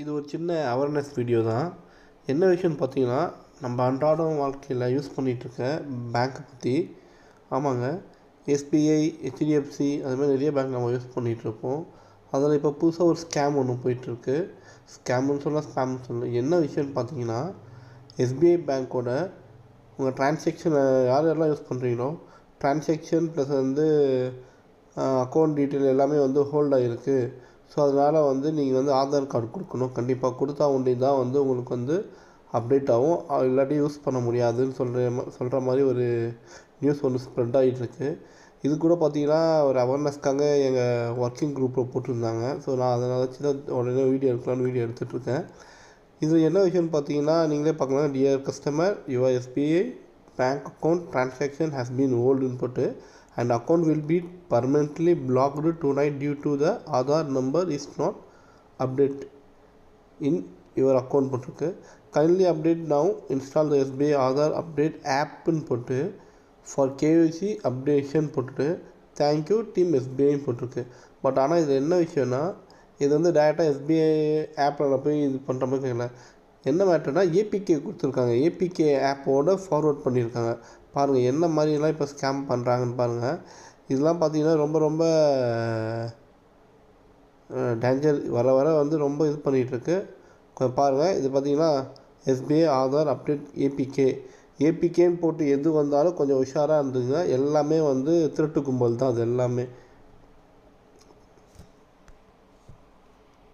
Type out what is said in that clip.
இது ஒரு சின்ன அவேர்னஸ் வீடியோ தான். என்ன விஷயம்னு பார்த்தீங்கன்னா, நம்ம அன்றாடம் வாழ்க்கையில் யூஸ் பண்ணிகிட்ருக்க பேங்க்கை பற்றி. ஆமாங்க, எஸ்பிஐ, ஹெச்டிஎஃப்சி அதுமாதிரி நிறைய பேங்க் நம்ம யூஸ் பண்ணிகிட்ருப்போம். அதில் இப்போ புதுசாக ஒரு ஸ்கேம் ஒன்று போயிட்டுருக்கு. ஸ்கேம்னு சொல்லலாம், ஸ்பேம்னு சொல்லலாம். என்ன விஷயம்னு பார்த்தீங்கன்னா, எஸ்பிஐ பேங்க்கோட உங்கள் ட்ரான்சாக்ஷனை யாரெல்லாம் யூஸ் பண்ணுறீங்களோ, ட்ரான்சாக்ஷன் ப்ளஸ் அக்கௌண்ட் டீட்டெயில் எல்லாமே ஹோல்ட் ஆகிருக்கு. ஸோ அதனால் நீங்கள் ஆதார் கார்டு கொடுக்கணும். கண்டிப்பாக கொடுத்தா ஒண்டி தான் உங்களுக்கு அப்டேட் ஆகும். இல்லாட்டி யூஸ் பண்ண முடியாதுன்னு சொல்கிற மாதிரி ஒரு நியூஸ் ஒன்று ஸ்ப்ரெட் ஆகிட்டுருக்கு. இது கூட பார்த்தீங்கன்னா ஒரு அவேர்னஸ்க்காக எங்கள் ஒர்க்கிங் குரூப்பில் போட்டிருந்தாங்க. ஸோ நான் அதை வச்சு தான் உடனே வீடியோ எடுத்துகிட்ருக்கேன். இது என்ன விஷயம்னு பார்த்தீங்கன்னா, நீங்களே பார்க்கலாம். Dear customer, your SBI bank account transaction has been ஹோல்டுன்னு போட்டு, and account will be permanently blocked tonight due to the Aadhaar number is not update in your account போட்டிருக்கு. Kindly update now, install the SBI Aadhaar update app ன்னு போட்டு for KYC updation போட்டுட்டு thank you team SBI போட்டிருக்கு. But ஆனால் இது என்ன விஷயம்னா, இது டேரெக்டாக எஸ்பிஐ ஆப்பில் போய் இது பண்ணுற மாதிரி கேட்கல. என்ன மேட்டர்னா, ஏபிகே கொடுத்துருக்காங்க. ஏபிகே ஆப்போடு ஃபார்வர்ட் பண்ணியிருக்காங்க. பாருங்கள் என்ன மாதிரிலாம் இப்போ ஸ்கேம் பண்ணுறாங்கன்னு பாருங்கள். இதெல்லாம் பார்த்தீங்கன்னா ரொம்ப ரொம்ப டேஞ்சர். வர வர ரொம்ப இது பண்ணிகிட்ருக்கு. பாருங்கள், இது பார்த்தீங்கன்னா எஸ்பிஐ ஆதார் அப்டேட் ஏபிகேன்னு போட்டு எது வந்தாலும் கொஞ்சம் உஷாராக இருந்துங்க. எல்லாமே திருட்டு கும்பல் தான் அது எல்லாமே.